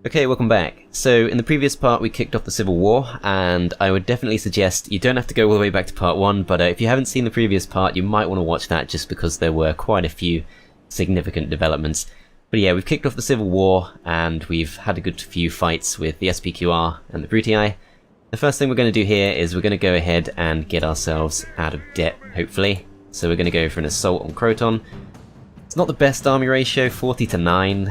Okay, welcome back. So, in the previous part we kicked off the Civil War, and I would definitely suggest you don't have to go all the way back to part 1, but if you haven't seen the previous part, you might want to watch that just because there were quite a few significant developments. But yeah, we've kicked off the Civil War, and we've had a good few fights with the SPQR and the Brutii. The first thing we're going to do here is we're going to go ahead and get ourselves out of debt, hopefully. So we're going to go for an assault on Croton. It's not the best army ratio, 40 to 9.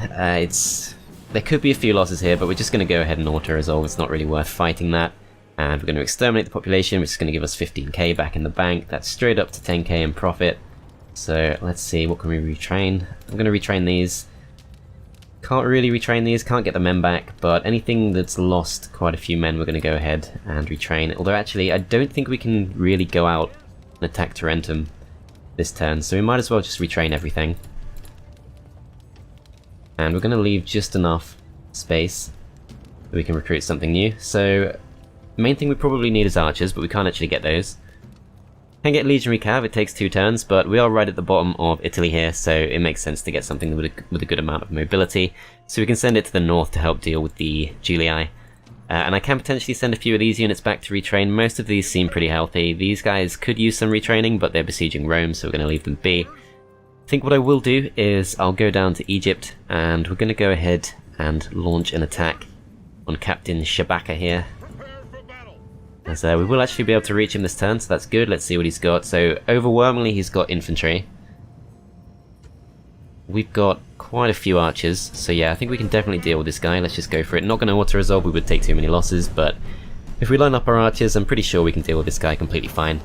There could be a few losses here, but we're just going to go ahead and auto-resolve. It's not really worth fighting that. And we're going to exterminate the population, which is going to give us 15k back in the bank. That's straight up to 10k in profit. So let's see, what can we retrain? I'm going to retrain these. Can't really retrain these, can't get the men back, but anything that's lost quite a few men we're going to go ahead and retrain. Although actually, I don't think we can really go out and attack Tarentum this turn, so we might as well just retrain everything. And we're going to leave just enough space that we can recruit something new. So, the main thing we probably need is archers, but we can't actually get those. Can get legionary cav, it takes 2 turns, but we are right at the bottom of Italy here, so it makes sense to get something with a good amount of mobility. So we can send it to the north to help deal with the Julii. And I can potentially send a few of these units back to retrain. Most of these seem pretty healthy. These guys could use some retraining, but they're besieging Rome, so we're going to leave them be. I think what I will do is I'll go down to Egypt, and we're going to go ahead and launch an attack on Captain Shabaka here. As we will actually be able to reach him this turn, so that's good. Let's see what he's got. So overwhelmingly he's got infantry. We've got quite a few archers, so yeah, I think we can definitely deal with this guy. Let's just go for it. Not going to auto-resolve, we would take too many losses, but if we line up our archers, I'm pretty sure we can deal with this guy completely fine.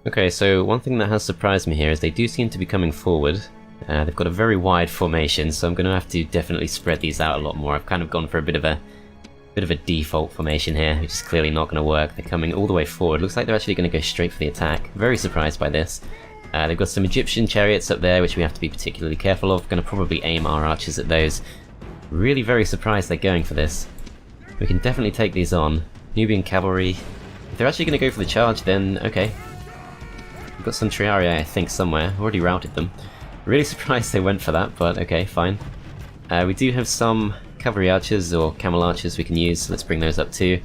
Okay, so one thing that has surprised me here is they do seem to be coming forward. They've got a very wide formation, so I'm going to have to definitely spread these out a lot more. I've kind of gone for a bit of a default formation here, which is clearly not going to work. They're coming all the way forward. Looks like they're actually going to go straight for the attack. Very surprised by this. They've got some Egyptian chariots up there, which we have to be particularly careful of. Going to probably aim our archers at those. Really very surprised they're going for this. We can definitely take these on. Nubian cavalry. If they're actually going to go for the charge, then okay. We've got some Triarii, I think, somewhere. Already routed them. Really surprised they went for that, but okay, fine. We do have some cavalry archers, or camel archers we can use, so let's bring those up too.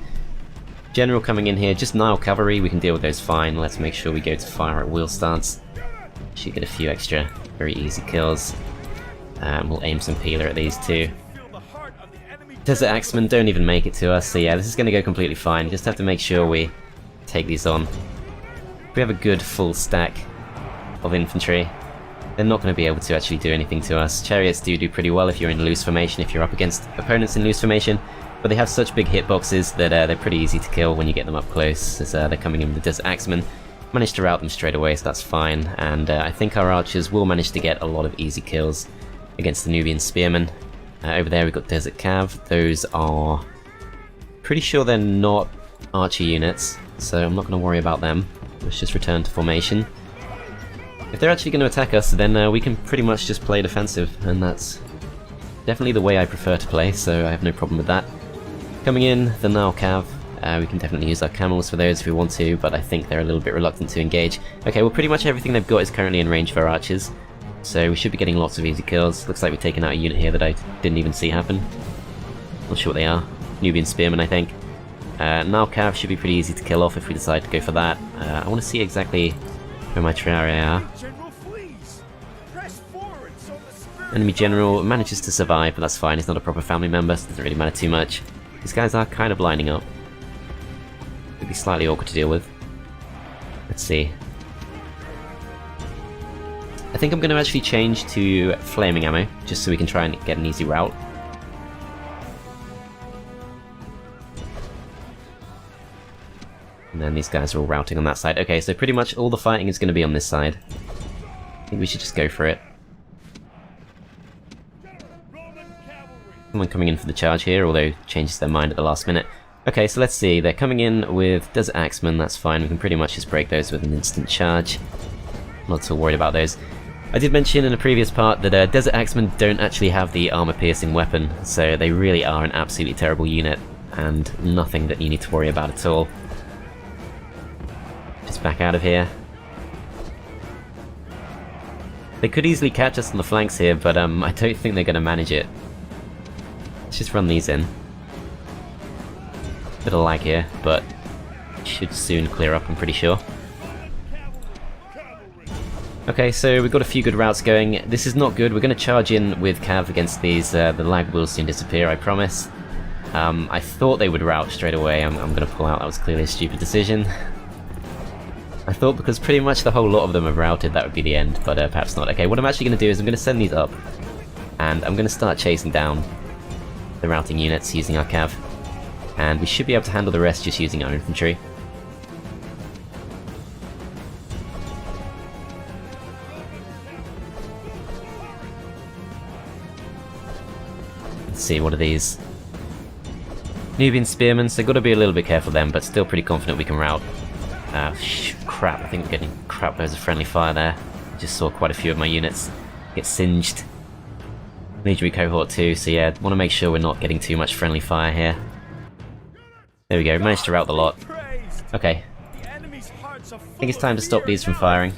General coming in here, just Nile cavalry, we can deal with those fine. Let's make sure we go to fire at wheel stance. Should get a few extra very easy kills. We'll aim some peeler at these too. Desert Axemen don't even make it to us, so yeah, this is going to go completely fine. Just have to make sure we take these on. We have a good full stack of infantry. They're not going to be able to actually do anything to us. Chariots do pretty well if you're in loose formation, if you're up against opponents in loose formation, but they have such big hitboxes that they're pretty easy to kill when you get them up close, as they're coming in with the Desert Axemen. Managed to rout them straight away, so that's fine, and I think our archers will manage to get a lot of easy kills against the Nubian Spearmen. Over there we've got Desert Cav. Those are... pretty sure they're not archer units, so I'm not going to worry about them. Let's just return to formation. If they're actually going to attack us, then we can pretty much just play defensive, and that's definitely the way I prefer to play, so I have no problem with that. Coming in, the Nile Cav. We can definitely use our camels for those if we want to, but I think they're a little bit reluctant to engage. Okay, well pretty much everything they've got is currently in range of our archers, so we should be getting lots of easy kills. Looks like we've taken out a unit here that I didn't even see happen. Not sure what they are. Nubian Spearmen, I think. Nile Cav should be pretty easy to kill off if we decide to go for that. I want to see exactly where my Triarii are. Enemy General manages to survive, but that's fine. He's not a proper family member, so it doesn't really matter too much. These guys are kind of lining up. Could be slightly awkward to deal with. Let's see. I think I'm going to actually change to flaming ammo, just so we can try and get an easy route. And then these guys are all routing on that side. Okay, so pretty much all the fighting is going to be on this side. I think we should just go for it. Someone coming in for the charge here, although changes their mind at the last minute. Okay, so let's see. They're coming in with Desert Axemen, that's fine. We can pretty much just break those with an instant charge. Not too worried about those. I did mention in a previous part that Desert Axemen don't actually have the armor-piercing weapon, so they really are an absolutely terrible unit, and nothing that you need to worry about at all. Just back out of here. They could easily catch us on the flanks here, but I don't think they're going to manage it. Let's just run these in. Bit of lag here, but should soon clear up, I'm pretty sure. Okay, so we've got a few good routes going. This is not good. We're going to charge in with Cav against these. The lag will soon disappear, I promise. I thought they would route straight away. I'm going to pull out. That was clearly a stupid decision. I thought because pretty much the whole lot of them have routed, that would be the end, but perhaps not. Okay, what I'm actually going to do is I'm going to send these up, and I'm going to start chasing down the routing units using our Cav, and we should be able to handle the rest just using our infantry. Let's see, what are these? Nubian Spearmen, so got to be a little bit careful then, but still pretty confident we can route. Crap, I think we're getting crap loads of friendly fire there. Just saw quite a few of my units get singed. Legionary cohort too, so yeah, want to make sure we're not getting too much friendly fire here. There we go, managed to rout the lot. Okay. I think it's time to stop these from firing.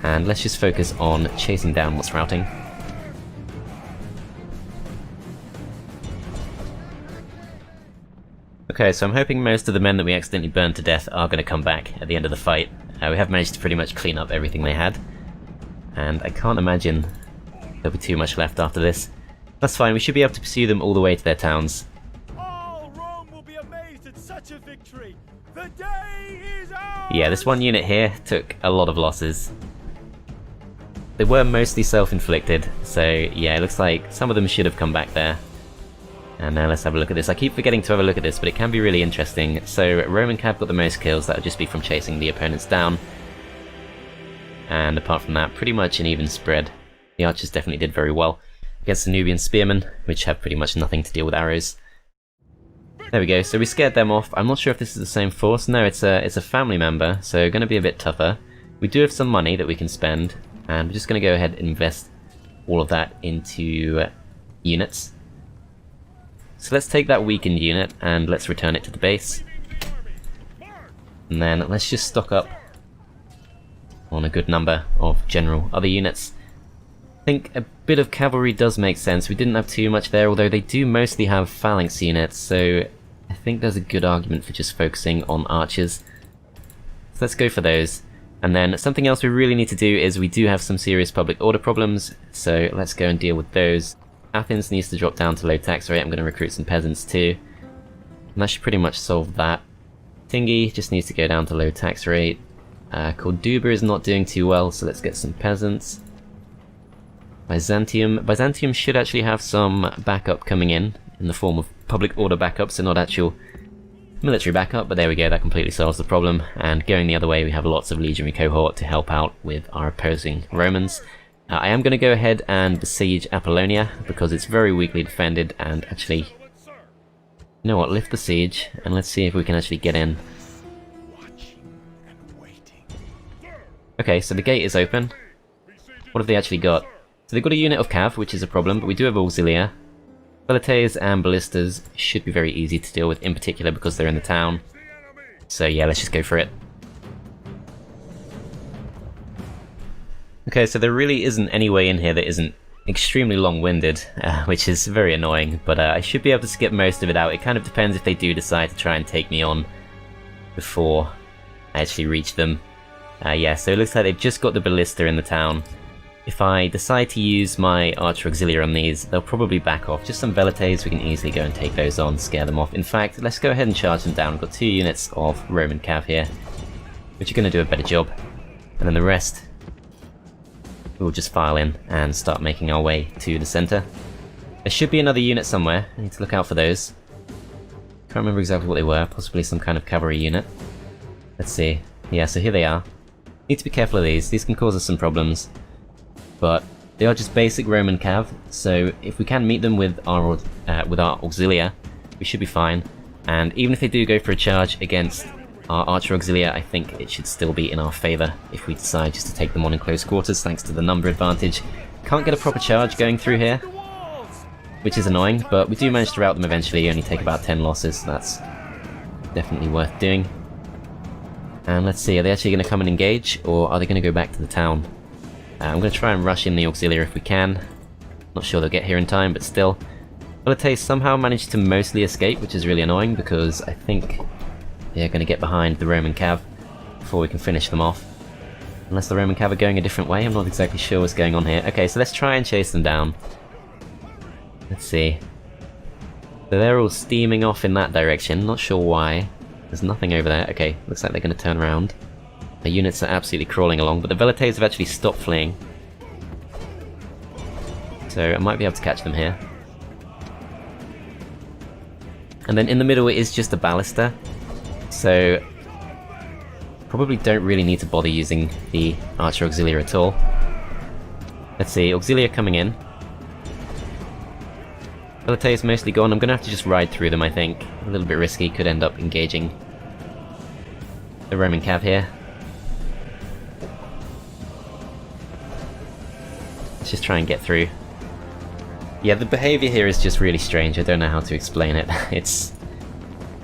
And let's just focus on chasing down what's routing. Okay, so I'm hoping most of the men that we accidentally burned to death are going to come back at the end of the fight. We have managed to pretty much clean up everything they had. And I can't imagine there'll be too much left after this. That's fine, we should be able to pursue them all the way to their towns. All Rome will be amazed at such a victory. The day is ours! Yeah, this one unit here took a lot of losses. They were mostly self-inflicted, so yeah, it looks like some of them should have come back there. And now let's have a look at this. I keep forgetting to have a look at this, but it can be really interesting. So Roman Cav got the most kills, that would just be from chasing the opponents down. And apart from that, pretty much an even spread. The archers definitely did very well against the Nubian Spearmen, which have pretty much nothing to deal with arrows. There we go, so we scared them off. I'm not sure if this is the same force. No, it's a family member, so going to be a bit tougher. We do have some money that we can spend, and we're just going to go ahead and invest all of that into units. So let's take that weakened unit and let's return it to the base. And then let's just stock up on a good number of general other units. I think a bit of cavalry does make sense. We didn't have too much there, although they do mostly have phalanx units, so I think there's a good argument for just focusing on archers. So let's go for those. And then something else we really need to do is we do have some serious public order problems, so let's go and deal with those. Athens needs to drop down to low tax rate. I'm going to recruit some peasants too. And that should pretty much solve that. Tingi just needs to go down to low tax rate. Corduba is not doing too well, so let's get some peasants. Byzantium should actually have some backup coming in the form of public order backup, so not actual military backup, but there we go, that completely solves the problem. And going the other way, we have lots of legionary cohort to help out with our opposing Romans. I am going to go ahead and besiege Apollonia, because it's very weakly defended, and actually, you know what, lift the siege, and let's see if we can actually get in. Okay, so the gate is open. What have they actually got? So they've got a unit of cav, which is a problem, but we do have auxilia. Velites and ballistas should be very easy to deal with, in particular because they're in the town. So yeah, let's just go for it. Okay, so there really isn't any way in here that isn't extremely long-winded, which is very annoying, but I should be able to skip most of it out. It kind of depends if they do decide to try and take me on before I actually reach them. Yeah, so it looks like they've just got the ballista in the town. If I decide to use my archer auxiliary on these, they'll probably back off. Just some velites, we can easily go and take those on, scare them off. In fact, let's go ahead and charge them down. We've got 2 units of Roman cav here, which are going to do a better job. And then the rest, we'll just file in and start making our way to the center. There should be another unit somewhere. I need to look out for those. Can't remember exactly what they were. Possibly some kind of cavalry unit. Let's see. Yeah, so here they are. Need to be careful of these. These can cause us some problems. But they are just basic Roman cav, so if we can meet them with our auxilia, we should be fine. And even if they do go for a charge against our archer auxilia, I think it should still be in our favour if we decide just to take them on in close quarters, thanks to the number advantage. Can't get a proper charge going through here, which is annoying, but we do manage to rout them eventually. Only take about 10 losses, so that's definitely worth doing. And let's see, are they actually going to come and engage, or are they going to go back to the town? I'm going to try and rush in the auxiliary if we can. Not sure they'll get here in time, but still. Velites somehow managed to mostly escape, which is really annoying because I think they're going to get behind the Roman cav before we can finish them off. Unless the Roman cav are going a different way, I'm not exactly sure what's going on here. Okay, so let's try and chase them down. Let's see. So they're all steaming off in that direction, not sure why. There's nothing over there. Okay, looks like they're going to turn around. The units are absolutely crawling along, but the Velites have actually stopped fleeing. So I might be able to catch them here. And then in the middle it is just a ballista. So probably don't really need to bother using the Archer Auxilia at all. Let's see, Auxilia coming in. Velites is mostly gone. I'm going to have to just ride through them, I think. A little bit risky, could end up engaging the Roman cav here. Let's just try and get through. Yeah, the behaviour here is just really strange. I don't know how to explain it. It's...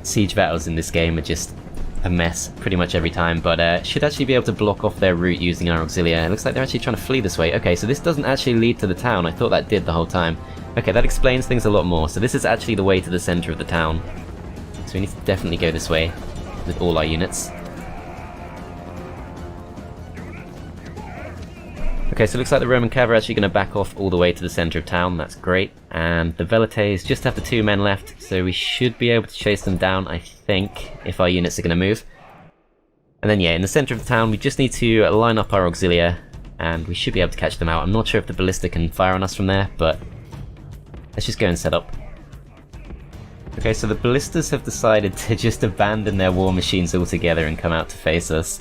Siege battles in this game are just a mess pretty much every time, but should actually be able to block off their route using our Auxilia. It looks like they're actually trying to flee this way. Okay, so this doesn't actually lead to the town. I thought that did the whole time. Okay, that explains things a lot more. So this is actually the way to the centre of the town. So we need to definitely go this way with all our units. Okay, so it looks like the Roman cav are actually going to back off all the way to the centre of town. That's great. And the Velites just have the 2 men left, so we should be able to chase them down, I think, if our units are going to move. And then yeah, in the centre of the town we just need to line up our Auxilia, and we should be able to catch them out. I'm not sure if the ballista can fire on us from there, but let's just go and set up. Okay, so the ballistas have decided to just abandon their war machines altogether and come out to face us.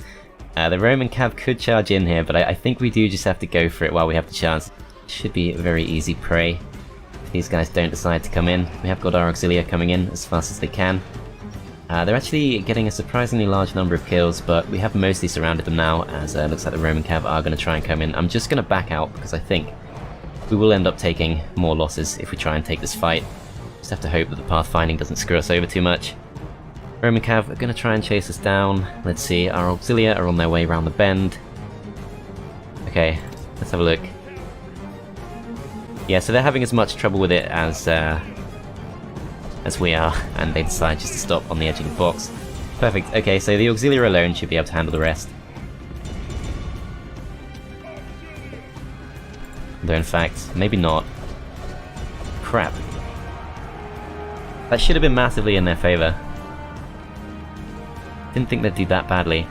The Roman cav could charge in here, but I think we do just have to go for it while we have the chance. Should be a very easy prey if these guys don't decide to come in. We have got our Auxilia coming in as fast as they can. They're actually getting a surprisingly large number of kills, but we have mostly surrounded them now, as it looks like the Roman cav are going to try and come in. I'm just going to back out, because I think we will end up taking more losses if we try and take this fight. Just have to hope that the pathfinding doesn't screw us over too much. Roman cav are going to try and chase us down. Let's see, our Auxilia are on their way around the bend. Okay, let's have a look. Yeah, so they're having as much trouble with it as we are, and they decide just to stop on the edge of the box. Perfect, okay, so the Auxilia alone should be able to handle the rest. Though in fact, maybe not. Crap. That should have been massively in their favour. Didn't think they'd do that badly.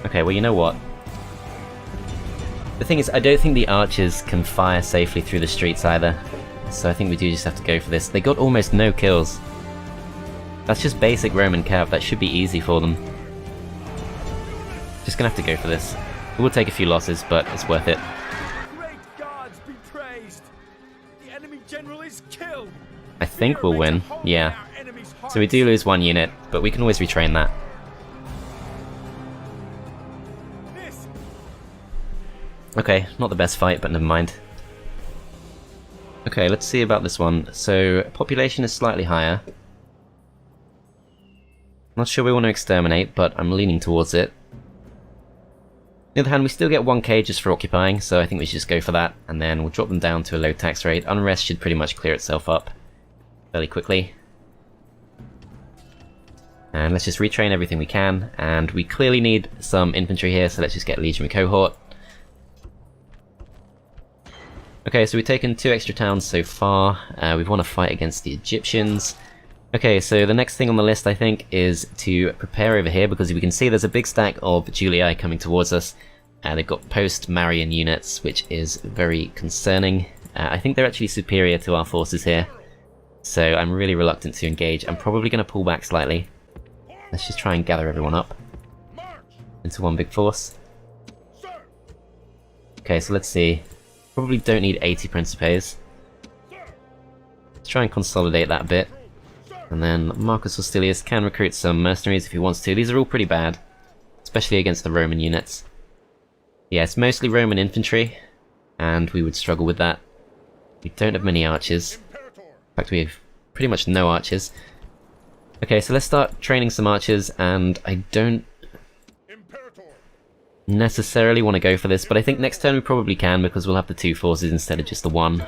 Okay, well you know what? The thing is, I don't think the archers can fire safely through the streets either. So I think we do just have to go for this. They got almost no kills. That's just basic Roman cav, that should be easy for them. Just gonna have to go for this. It will take a few losses, but it's worth it. Great gods be praised! The enemy general is killed! I think we'll win, yeah. So we do lose 1 unit, but we can always retrain that. Okay, not the best fight, but never mind. Okay, let's see about this one. So, population is slightly higher. Not sure we want to exterminate, but I'm leaning towards it. On the other hand, we still get 1k just for occupying, so I think we should just go for that, and then we'll drop them down to a low tax rate. Unrest should pretty much clear itself up fairly quickly. And let's just retrain everything we can, and we clearly need some infantry here, so let's just get Legionary Cohort. Okay, so we've taken 2 extra towns so far. We've won a fight against the Egyptians. Okay, so the next thing on the list, I think, is to prepare over here, because we can see there's a big stack of Julii coming towards us. They've got post-Marian units, which is very concerning. I think they're actually superior to our forces here, so I'm really reluctant to engage. I'm probably going to pull back slightly. Let's just try and gather everyone up into one big force. Okay, so let's see. Probably don't need 80 Principes. Let's try and consolidate that a bit. And then Marcus Hostilius can recruit some mercenaries if he wants to. These are all pretty bad, especially against the Roman units. Yeah, it's mostly Roman infantry, and we would struggle with that. We don't have many archers. In fact, we have pretty much no archers. Okay, so let's start training some archers, and I don't... necessarily want to go for this, but I think next turn we probably can because we'll have the 2 forces instead of just the 1.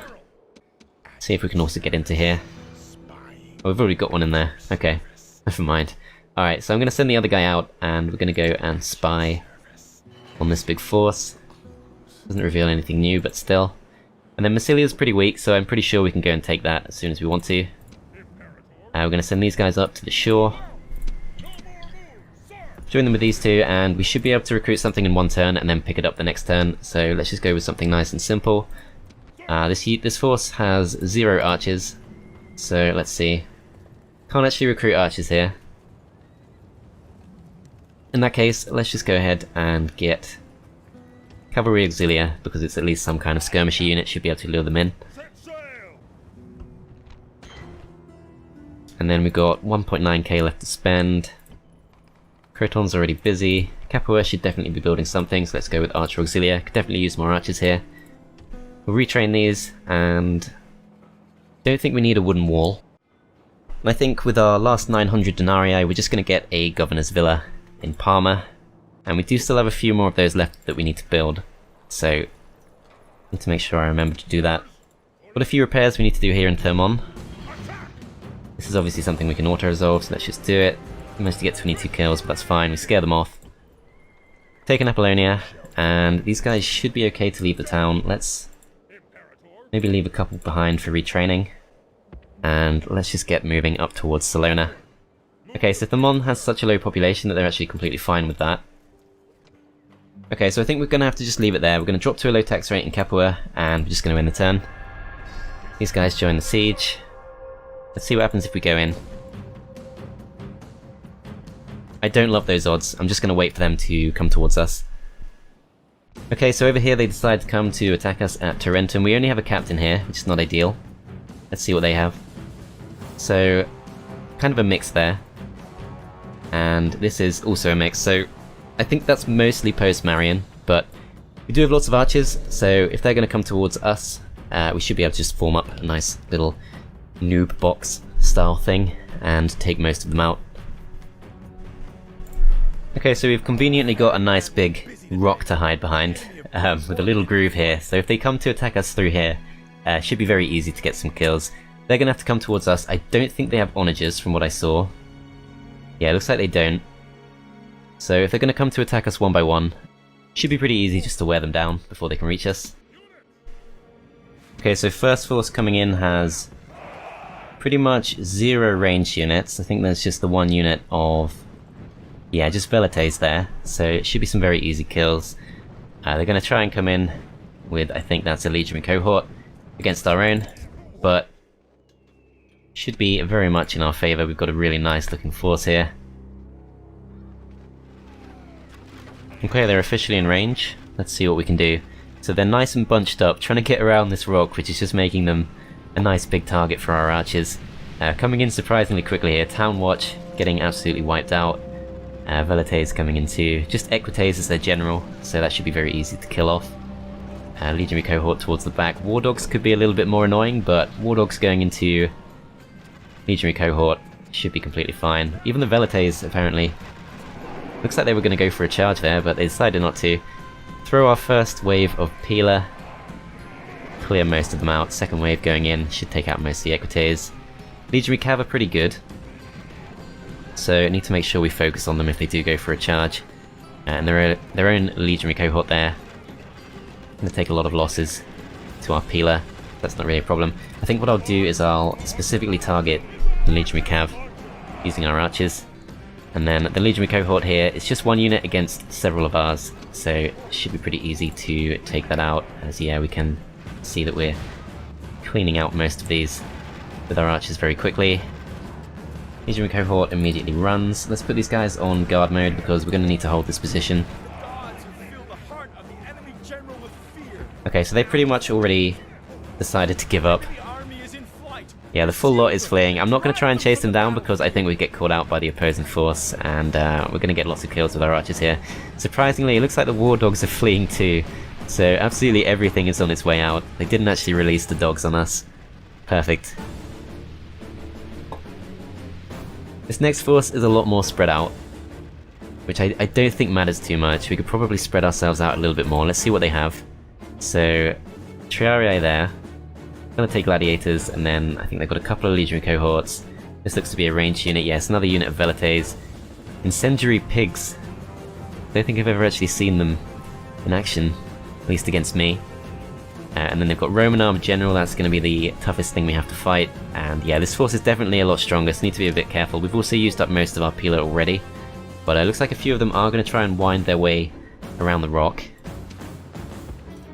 See if we can also get into here. Oh, we've already got one in there. Okay, never mind. Alright, so I'm going to send the other guy out, and we're going to go and spy on this big force. Doesn't reveal anything new, but still. And then Massilia's pretty weak, so I'm pretty sure we can go and take that as soon as we want to. We're going to send these guys up to the shore. Join them with these 2, and we should be able to recruit something in 1 turn and then pick it up the next turn. So let's just go with something nice and simple. This force has 0 archers, so let's see. Can't actually recruit archers here. In that case, let's just go ahead and get Cavalry Auxilia, because it's at least some kind of skirmisher unit, should be able to lure them in. And then we've got 1.9k left to spend. Croton's already busy. Capua should definitely be building something, so let's go with Archer Auxilia. Could definitely use more archers here. We'll retrain these, and don't think we need a wooden wall. And I think with our last 900 denarii, we're just going to get a Governor's Villa in Parma. And we do still have a few more of those left that we need to build, so I need to make sure I remember to do that. Got a few repairs we need to do here in Thermon. This is obviously something we can auto-resolve, so let's just do it. We managed to get 22 kills, but that's fine, we scare them off. Take an Apollonia, and these guys should be okay to leave the town. Let's maybe leave a couple behind for retraining, and let's just get moving up towards Salona. Okay, so Thermon has such a low population that they're actually completely fine with that. Okay, so I think we're going to have to just leave it there. We're going to drop to a low tax rate in Capua, and we're just going to win the turn. These guys join the siege. Let's see what happens if we go in. I don't love those odds. I'm just going to wait for them to come towards us. Okay, so over here they decide to come to attack us at Tarentum. We only have a captain here, which is not ideal. Let's see what they have. So, kind of a mix there. And this is also a mix, so I think that's mostly post-Marion, but we do have lots of archers, so if they're going to come towards us, we should be able to just form up a nice little noob box style thing and take most of them out. Okay, so we've conveniently got a nice big rock to hide behind, with a little groove here, so if they come to attack us through here, it should be very easy to get some kills. They're going to have to come towards us. I don't think they have onagers from what I saw. Yeah, it looks like they don't. So if they're going to come to attack us 1 by 1, it should be pretty easy just to wear them down before they can reach us. Okay, so first force coming in has pretty much 0 ranged units. I think there's just the 1 unit of, yeah, just Velites there, so it should be some very easy kills. They're going to try and come in with, I think that's a legionary cohort against our own, but should be very much in our favour. We've got a really nice looking force here. Okay, they're officially in range. Let's see what we can do. So they're nice and bunched up, trying to get around this rock, which is just making them a nice big target for our archers. Coming in surprisingly quickly here. Town Watch getting absolutely wiped out. Velites coming in too. Just Equites as their general, so that should be very easy to kill off. Legionary cohort towards the back. War Dogs could be a little bit more annoying, but War Dogs going into Legionary cohort should be completely fine. Even the Velites apparently. Looks like they were going to go for a charge there, but they decided not to. Throw our first wave of Peeler. Clear most of them out. Second wave going in should take out most of the Equites. Legionary Cav are pretty good, so I need to make sure we focus on them if they do go for a charge. And their own Legionary cohort there. Going to take a lot of losses to our Peeler. That's not really a problem. I think what I'll do is I'll specifically target the Legionary Cav using our archers. And then the Legionary cohort here, it's just 1 unit against several of ours, so it should be pretty easy to take that out, as yeah, we can see that we're cleaning out most of these with our archers very quickly. Legionary cohort immediately runs. Let's put these guys on guard mode because we're going to need to hold this position. Okay, so they pretty much already decided to give up. Yeah, the full lot is fleeing. I'm not going to try and chase them down because I think we get caught out by the opposing force, and we're going to get lots of kills with our archers here. Surprisingly, it looks like the War Dogs are fleeing too, so absolutely everything is on its way out. They didn't actually release the dogs on us. Perfect. This next force is a lot more spread out. which I don't think matters too much. We could probably spread ourselves out a little bit more. Let's see what they have. So, Triarii there. Gonna take gladiators, and then I think they've got a couple of legionary cohorts. This looks to be a ranged unit. Yes, another unit of velites. Incendiary pigs. Don't think I've ever actually seen them in action, at least against me. And then they've got Roman armed general. That's going to be the toughest thing we have to fight. And yeah, this force is definitely a lot stronger, so need to be a bit careful. We've also used up most of our peeler already, but it looks like a few of them are going to try and wind their way around the rock.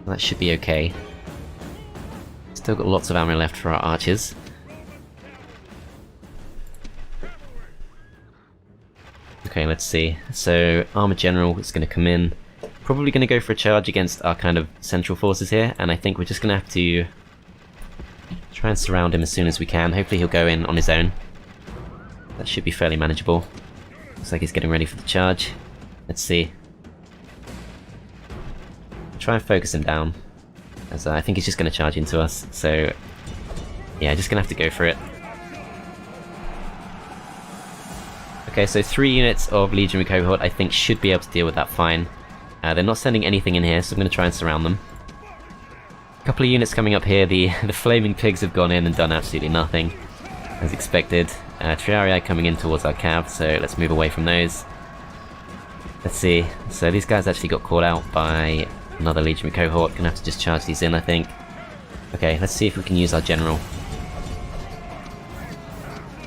That should be okay. Still got lots of ammo left for our archers. Okay, let's see. So, Armored General is going to come in. Probably going to go for a charge against our kind of central forces here, and I think we're just going to have to try and surround him as soon as we can. Hopefully he'll go in on his own. That should be fairly manageable. Looks like he's getting ready for the charge. Let's see. Try and focus him down, as I think he's just going to charge into us, so yeah, just going to have to go for it. Okay, so 3 units of legionary cohort I think should be able to deal with that fine. They're not sending anything in here, so I'm going to try and surround them. A couple of units coming up here. The flaming pigs have gone in and done absolutely nothing, as expected. Triarii coming in towards our cav, so let's move away from those. Let's see. So these guys actually got caught out by another legionary cohort. Gonna have to just charge these in, I think. Okay, let's see if we can use our general.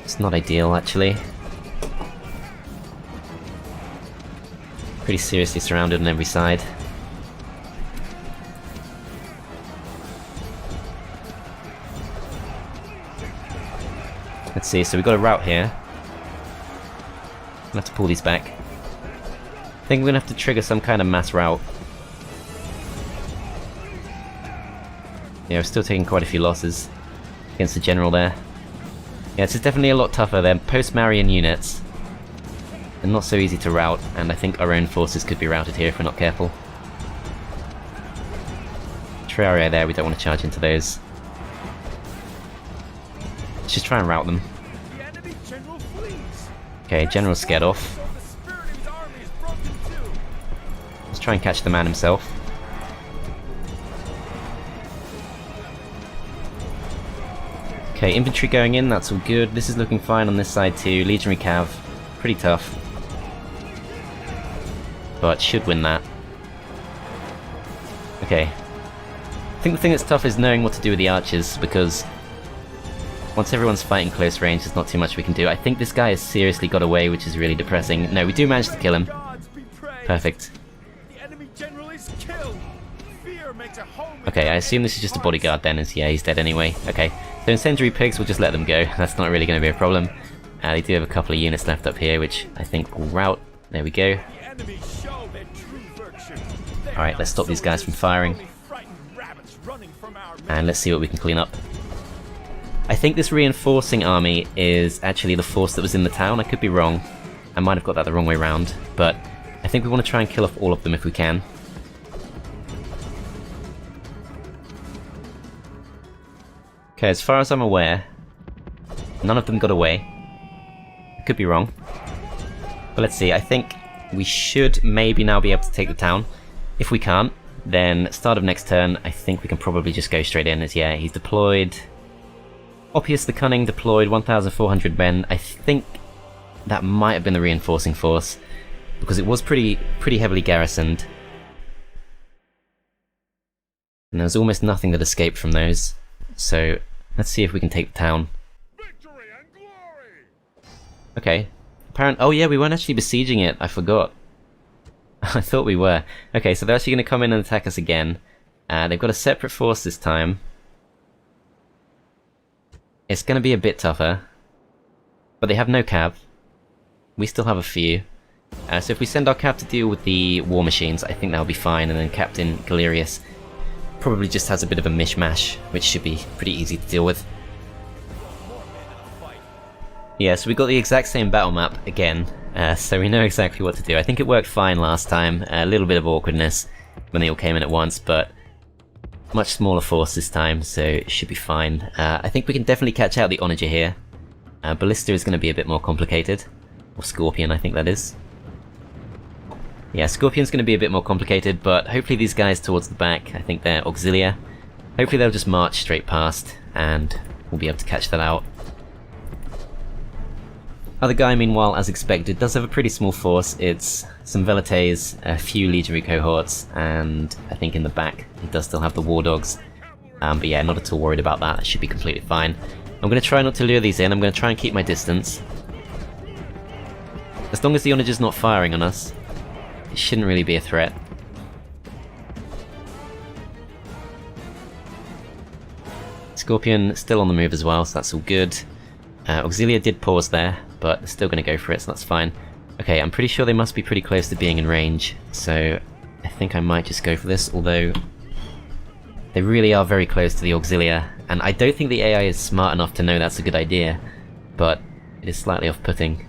It's not ideal, actually. Pretty seriously surrounded on every side. Let's see, so we've got a route here. We'll have to pull these back. I think we're gonna have to trigger some kind of mass route. Yeah, we're still taking quite a few losses against the general there. Yeah, this is definitely a lot tougher than post-Marian units. And not so easy to rout, and I think our own forces could be routed here if we're not careful. Triarii there, we don't want to charge into those. Let's just try and rout them. Okay, general's scared off. Let's try and catch the man himself. Okay, infantry going in, that's all good. This is looking fine on this side too. Legionary cav, pretty tough. But should win that. Okay. I think the thing that's tough is knowing what to do with the archers, because once everyone's fighting close range, there's not too much we can do. I think this guy has seriously got away, which is really depressing. No, we do manage to kill him. Perfect. Okay, I assume this is just a bodyguard then, as yeah, he's dead anyway. Okay, so incendiary pigs, we'll just let them go. That's not really going to be a problem. They do have a couple of units left up here, which I think will rout. There we go. Alright, let's stop these guys from firing. And let's see what we can clean up. I think this reinforcing army is actually the force that was in the town. I could be wrong. I might have got that the wrong way round. But I think we want to try and kill off all of them if we can. Okay, as far as I'm aware, none of them got away. I could be wrong. But let's see, I think we should maybe now be able to take the town. If we can't, then start of next turn, I think we can probably just go straight in, as yeah, he's deployed. Oppius the Cunning deployed 1,400 men. I think that might have been the reinforcing force, because it was pretty heavily garrisoned. And there was almost nothing that escaped from those. So let's see if we can take the town. Okay. Oh yeah, we weren't actually besieging it, I forgot. I thought we were. Okay, so they're actually going to come in and attack us again. They've got a separate force this time. It's going to be a bit tougher. But they have no cav. We still have a few. So if we send our cav to deal with the war machines, I think that'll be fine. And then Captain Galerius probably just has a bit of a mishmash, which should be pretty easy to deal with. Yeah, so we got the exact same battle map again, so we know exactly what to do. I think it worked fine last time, a little bit of awkwardness when they all came in at once, but much smaller force this time, so it should be fine. I think we can definitely catch out the Onager here. Ballista is going to be a bit more complicated, or Scorpion I think that is. Yeah, Scorpion's going to be a bit more complicated, but hopefully these guys towards the back, I think they're Auxilia. Hopefully they'll just march straight past, and we'll be able to catch that out. Other guy, meanwhile, as expected, does have a pretty small force. It's some Velites, a few legionary cohorts, and I think in the back he does still have the War Dogs. But yeah, not at all worried about that. It should be completely fine. I'm going to try not to lure these in. I'm going to try and keep my distance. As long as the Onager's not firing on us, it shouldn't really be a threat. Scorpion still on the move as well, so that's all good. Auxilia did pause there, but they're still going to go for it, so that's fine. Okay, I'm pretty sure they must be pretty close to being in range, so I think I might just go for this, although they really are very close to the Auxilia, and I don't think the AI is smart enough to know that's a good idea, but it is slightly off-putting.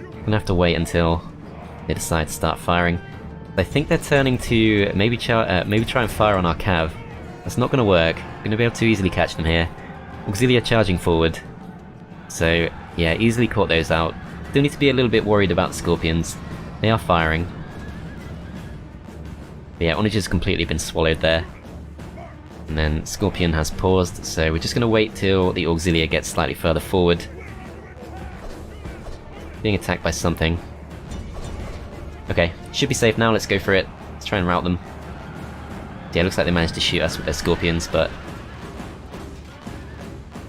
I'm gonna have to wait until they decide to start firing. I think they're turning to maybe try and fire on our cav. That's not gonna work. I'm gonna be able to easily catch them here. Auxilia charging forward. So, yeah, easily caught those out. Still need to be a little bit worried about Scorpions. They are firing. But yeah, Onager's completely been swallowed there. And then Scorpion has paused, so we're just going to wait till the Auxilia gets slightly further forward. Being attacked by something. Okay, should be safe now, let's go for it. Let's try and rout them. Yeah, looks like they managed to shoot us with their Scorpions, but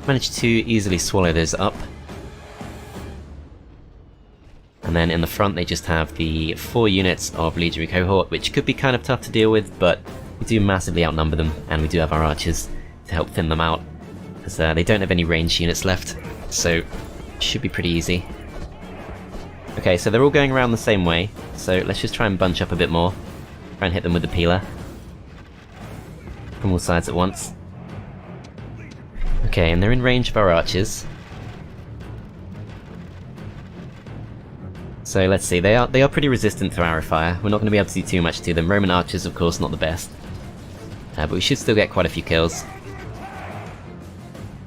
managed to easily swallow those up. And then in the front they just have the 4 units of Legionary Cohort, which could be kind of tough to deal with, but we do massively outnumber them, and we do have our archers to help thin them out, as they don't have any ranged units left, so it should be pretty easy. Okay, so they're all going around the same way, so let's just try and bunch up a bit more. Try and hit them with the peeler. From all sides at once. Okay, and they're in range of our archers. So let's see, they are pretty resistant to arrow fire. We're not going to be able to do too much to them. Roman archers, of course, not the best. But we should still get quite a few kills.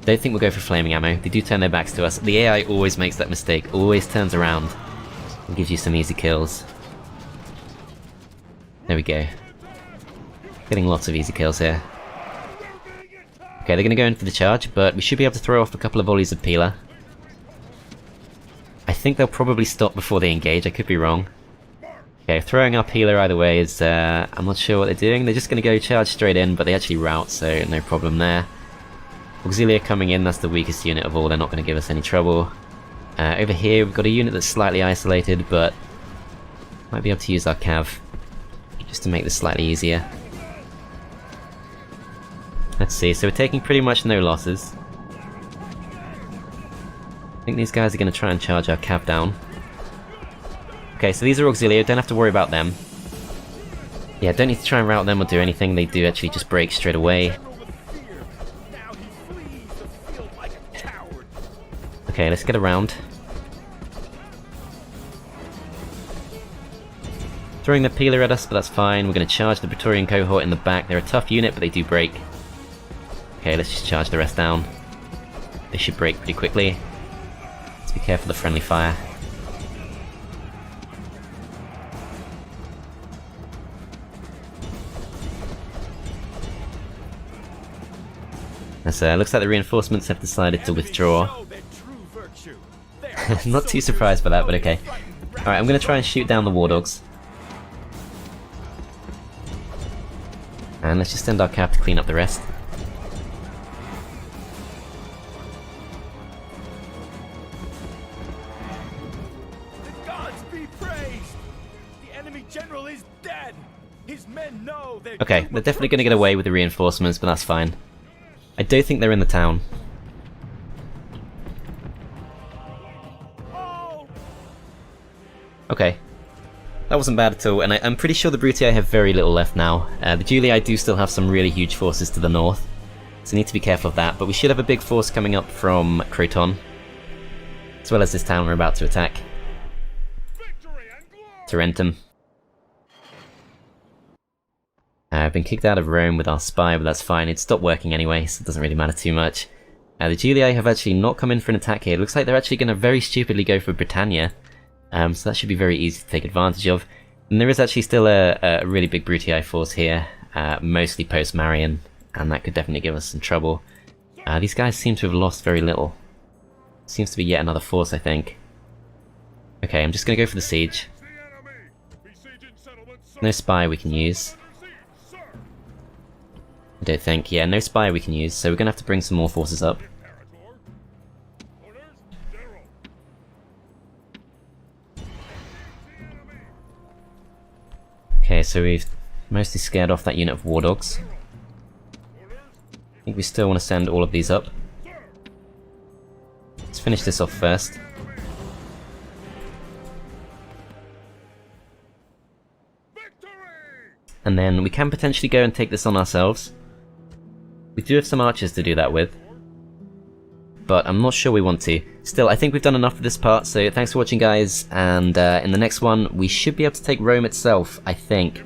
Don't think we'll go for flaming ammo. They do turn their backs to us. The AI always makes that mistake, always turns around and gives you some easy kills. There we go. Getting lots of easy kills here. Okay, they're going to go in for the charge, but we should be able to throw off a couple of volleys of peeler. I think they'll probably stop before they engage, I could be wrong. Okay, throwing our peeler either way is, I'm not sure what they're doing. They're just going to go charge straight in, but they actually rout, so no problem there. Auxilia coming in, that's the weakest unit of all, they're not going to give us any trouble. Over here we've got a unit that's slightly isolated, but might be able to use our cav, just to make this slightly easier. Let's see, so we're taking pretty much no losses. I think these guys are going to try and charge our cav down. Okay, so these are Auxilia, don't have to worry about them. Yeah, don't need to try and rout them or do anything, they do actually just break straight away. Okay, let's get around. Throwing the peeler at us, but that's fine. We're going to charge the Praetorian cohort in the back. They're a tough unit, but they do break. Okay, let's just charge the rest down. They should break pretty quickly. Let's be careful of the friendly fire. So looks like the reinforcements have decided to withdraw. Not too surprised by that, but okay. Alright, I'm going to try and shoot down the war dogs. And let's just send our cav to clean up the rest. The gods be praised! The enemy general is dead! His men know they're Okay, they're definitely going to get away with the reinforcements, but that's fine. I don't think they're in the town. Okay. That wasn't bad at all, and I'm pretty sure the Brutii have very little left now. The Julii do still have some really huge forces to the north, so need to be careful of that, but we should have a big force coming up from Croton, as well as this town we're about to attack. Tarentum. I've been kicked out of Rome with our spy, but that's fine. It stopped working anyway, so it doesn't really matter too much. The Julii have actually not come in for an attack here. It looks like they're actually going to very stupidly go for Britannia. So that should be very easy to take advantage of. And there is actually still a really big Brutii force here, mostly post-Marion, and that could definitely give us some trouble. These guys seem to have lost very little. Seems to be yet another force, I think. Okay, I'm just going to go for the siege. No spy we can use. I don't think. Yeah, no spy we can use, so we're going to have to bring some more forces up. Okay, so we've mostly scared off that unit of war dogs. I think we still want to send all of these up. Let's finish this off first. And then we can potentially go and take this on ourselves. We do have some archers to do that with, but I'm not sure we want to. Still, I think we've done enough for this part, so thanks for watching, guys, and in the next one we should be able to take Rome itself, I think.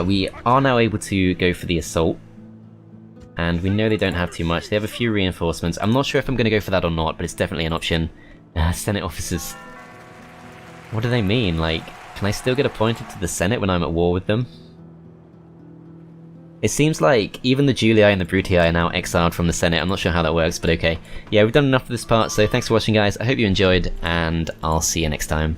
We are now able to go for the assault, and we know they don't have too much. They have a few reinforcements. I'm not sure if I'm going to go for that or not, but it's definitely an option. Senate officers. What do they mean? Like, can I still get appointed to the Senate when I'm at war with them? It seems like even the Julii and the Brutii are now exiled from the Senate. I'm not sure how that works, but okay. Yeah, we've done enough for this part, so thanks for watching, guys. I hope you enjoyed, and I'll see you next time.